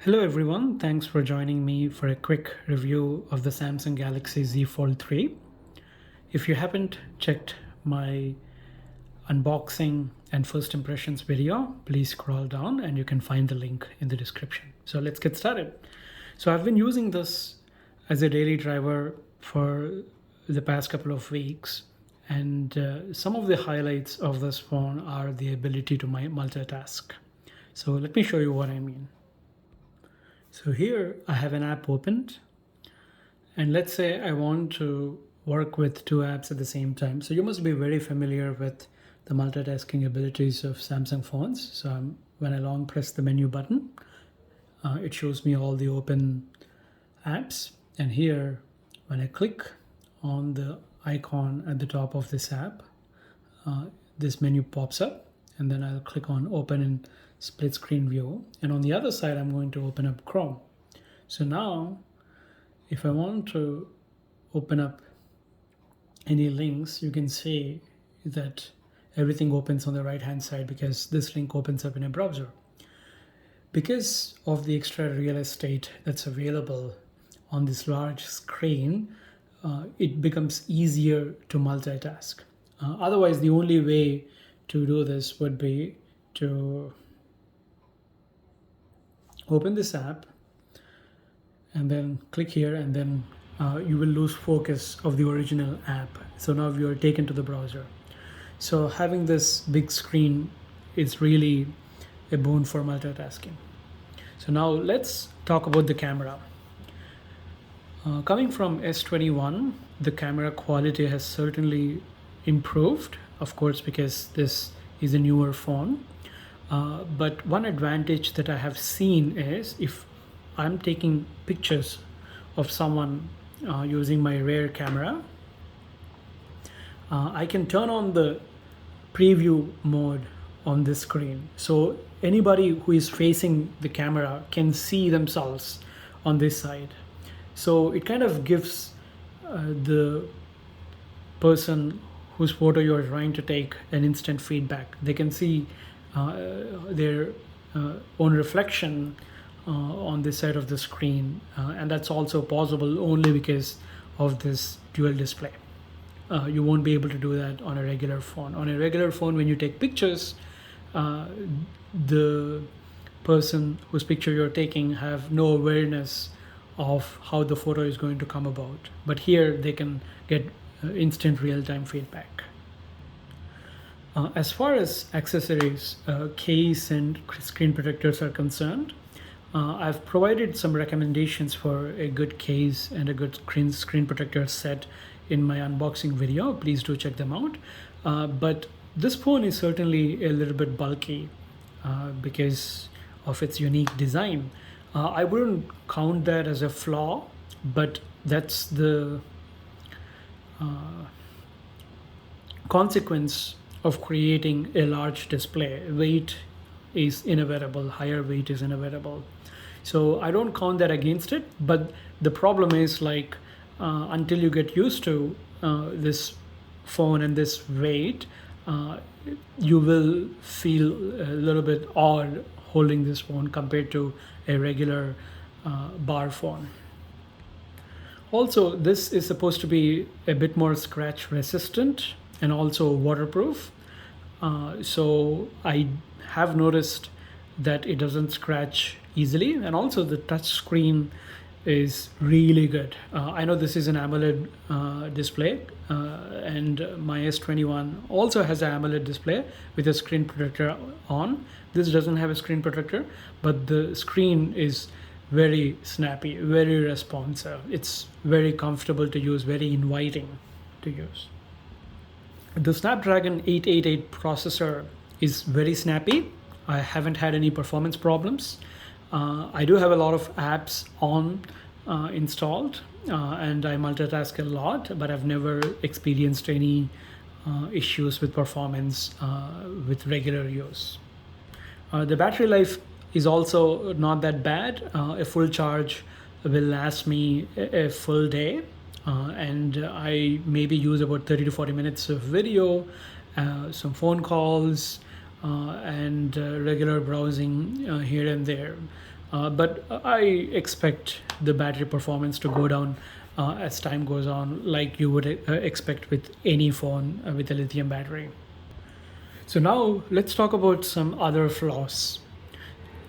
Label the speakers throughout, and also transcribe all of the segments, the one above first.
Speaker 1: Hello everyone, thanks for joining me for a quick review of the Samsung Galaxy Z Fold 3. If you haven't checked my unboxing and first impressions video, please scroll down and you can find the link in the description. So let's get started. So I've been using this as a daily driver for the past couple of weeks, and some of the highlights of this phone are the ability to multitask. So let me show you what I mean. So here I have an app opened, and let's say I want to work with two apps at the same time. So you must be very familiar with the multitasking abilities of Samsung phones. So when I long press the menu button, it shows me all the open apps. And here, when I click on the icon at the top of this app, this menu pops up, and then I'll click on open in split screen view, and on the other side I'm going to open up Chrome. So now if I want to open up any links, you can see that everything opens on the right hand side because this link opens up in a browser. Because of the extra real estate that's available on this large screen, it becomes easier to multitask. Otherwise, the only way to do this would be to open this app and then click here, and then you will lose focus of the original app. So now you are taken to the browser. So having this big screen is really a boon for multitasking. So now let's talk about the camera. Coming from S21, the camera quality has certainly improved, of course, because this is a newer phone. But one advantage that I have seen is if I'm taking pictures of someone using my rear camera, I can turn on the preview mode on this screen. So anybody who is facing the camera can see themselves on this side. So it kind of gives the person whose photo you're trying to take an instant feedback. They can see their own reflection on this side of the screen, and that's also possible only because of this dual display. You won't be able to do that on a regular phone. On a regular phone, when you take pictures, the person whose picture you're taking have no awareness of how the photo is going to come about. But here they can get instant real-time feedback. As far as accessories, case and screen protectors are concerned, I've provided some recommendations for a good case and a good screen protector set in my unboxing video. Please do check them out. But this phone is certainly a little bit bulky because of its unique design. I wouldn't count that as a flaw, but that's the consequence of creating a large display. Weight is inevitable, higher weight is inevitable. So I don't count that against it, but the problem is until you get used to this phone and this weight, you will feel a little bit odd holding this phone compared to a regular bar phone. Also, this is supposed to be a bit more scratch resistant and also waterproof. So I have noticed that it doesn't scratch easily, and also the touch screen is really good. I know this is an AMOLED display, and my S21 also has an AMOLED display with a screen protector on. This doesn't have a screen protector, but the screen is very snappy, very responsive. It's very comfortable to use, very inviting to use. The Snapdragon 888 processor is very snappy. I haven't had any performance problems. I do have a lot of apps on installed, and I multitask a lot, but I've never experienced any issues with performance with regular use. The battery life is also not that bad. A full charge will last me a full day, and I maybe use about 30 to 40 minutes of video, some phone calls, and regular browsing here and there. But I expect the battery performance to go down as time goes on, like you would expect with any phone with a lithium battery. So now let's talk about some other flaws.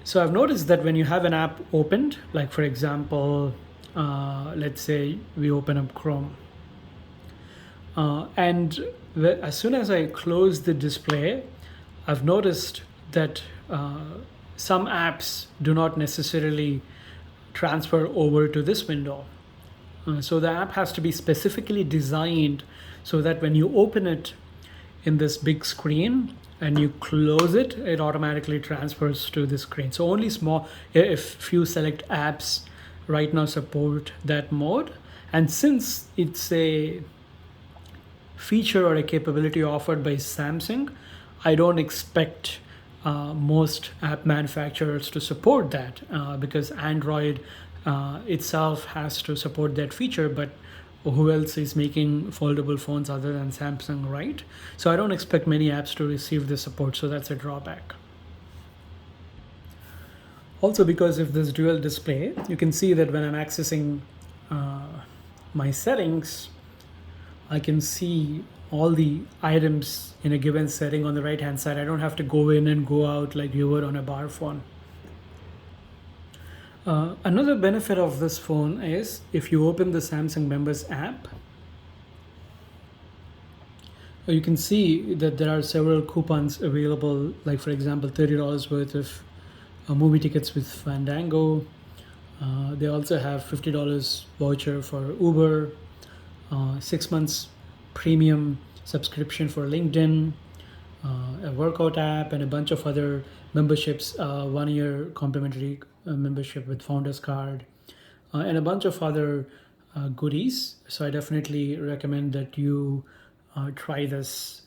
Speaker 1: So I've noticed that when you have an app opened, like for example, let's say we open up Chrome, and as soon as I close the display, I've noticed that some apps do not necessarily transfer over to this window. So the app has to be specifically designed so that when you open it in this big screen and you close it, it automatically transfers to the screen. So only small, if few select apps right now support that mode. And since it's a feature or a capability offered by Samsung, I don't expect most app manufacturers to support that because Android itself has to support that feature, but who else is making foldable phones other than Samsung, right? So I don't expect many apps to receive this support, so that's a drawback. Also, because of this dual display, you can see that when I'm accessing my settings, I can see all the items in a given setting on the right hand side. I don't have to go in and go out like you would on a bar phone. Another benefit of this phone is if you open the Samsung Members app, you can see that there are several coupons available, like for example, $30 worth of movie tickets with Fandango. They also have $50 voucher for Uber, 6 months premium subscription for LinkedIn, a workout app, and a bunch of other memberships, 1 year complimentary membership with Founders Card, and a bunch of other goodies. So I definitely recommend that you try this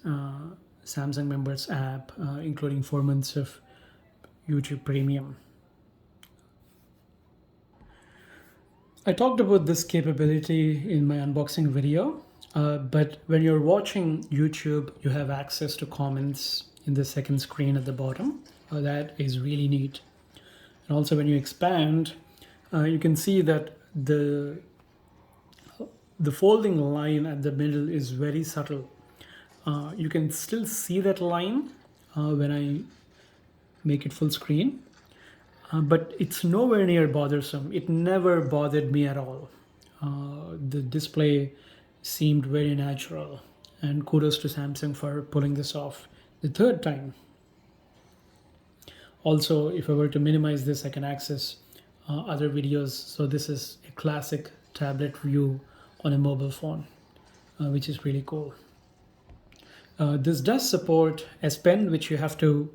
Speaker 1: Samsung Members app, including 4 months of YouTube Premium. I talked about this capability in my unboxing video, but when you're watching YouTube, you have access to comments in the second screen at the bottom. That is really neat. And also when you expand, you can see that the folding line at the middle is very subtle. You can still see that line when I make it full screen, but it's nowhere near bothersome. It never bothered me at all. The display seemed very natural, and kudos to Samsung for pulling this off the third time. Also, if I were to minimize this, I can access other videos. So this is a classic tablet view on a mobile phone, which is really cool. This does support S Pen, which you have to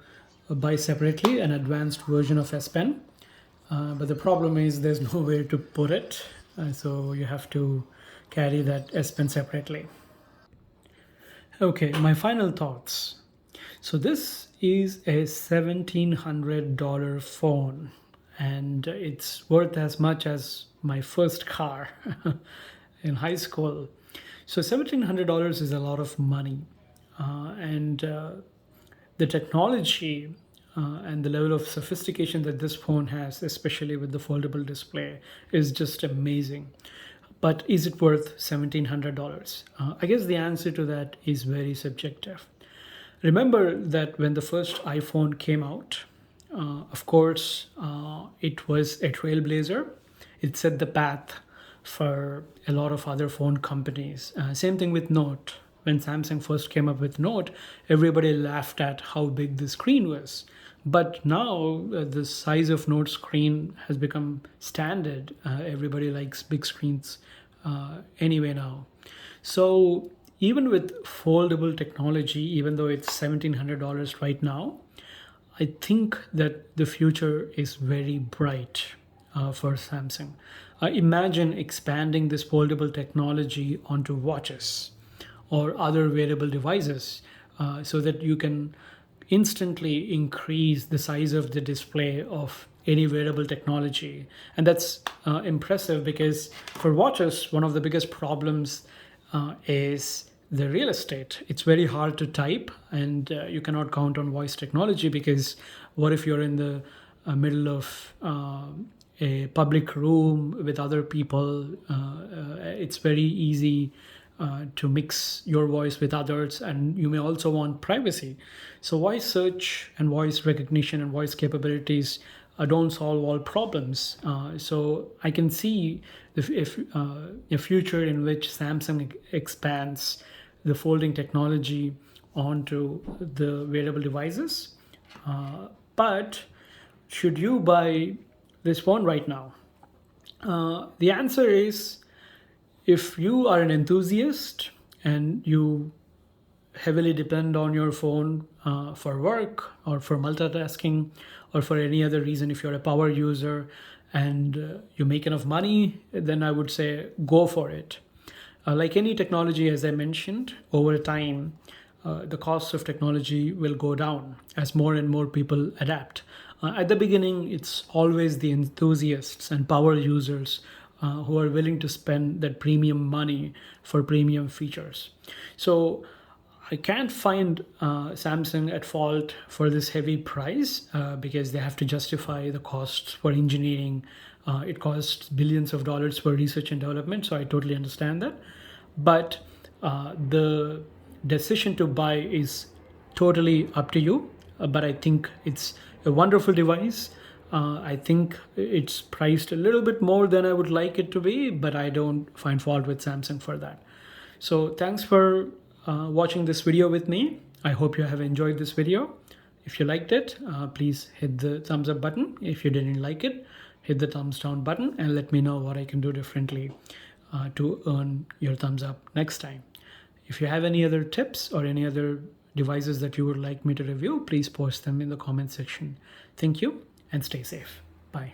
Speaker 1: buy separately, an advanced version of S Pen. But the problem is there's nowhere to put it. So you have to carry that S Pen separately. Okay, my final thoughts. So this is a $1,700 phone, and it's worth as much as my first car in high school. So $1,700 is a lot of money, and the technology and the level of sophistication that this phone has, especially with the foldable display, is just amazing. But is it worth $1,700? I guess the answer to that is very subjective. Remember that when the first iPhone came out, of course, it was a trailblazer. It set the path for a lot of other phone companies. Same thing with Note. When Samsung first came up with Note, everybody laughed at how big the screen was. But now the size of Note screen has become standard. Everybody likes big screens anyway now. So even with foldable technology, even though it's $1,700 right now, I think that the future is very bright for Samsung. Imagine expanding this foldable technology onto watches or other wearable devices so that you can instantly increase the size of the display of any wearable technology. And that's impressive because for watches, one of the biggest problems is the real estate. It's very hard to type, and you cannot count on voice technology because what if you're in the middle of a public room with other people. It's very easy to mix your voice with others, and you may also want privacy. So voice search and voice recognition and voice capabilities don't solve all problems. So I can see if a future in which Samsung expands the folding technology onto the wearable devices. But should you buy this phone right now? The answer is, if you are an enthusiast and you heavily depend on your phone for work or for multitasking or for any other reason, if you're a power user and you make enough money, then I would say go for it. Like any technology, as I mentioned, over time, the cost of technology will go down as more and more people adapt. At the beginning, it's always the enthusiasts and power users who are willing to spend that premium money for premium features. So I can't find Samsung at fault for this heavy price because they have to justify the costs for engineering. It costs billions of dollars for research and development, so I totally understand that. But the decision to buy is totally up to you. But I think it's a wonderful device. I think it's priced a little bit more than I would like it to be, but I don't find fault with Samsung for that. So thanks for watching this video with me. I hope you have enjoyed this video. If you liked it, please hit the thumbs up button. If you didn't like it, hit the thumbs down button and let me know what I can do differently to earn your thumbs up next time. If you have any other tips or any other devices that you would like me to review, please post them in the comment section. Thank you and stay safe. Bye.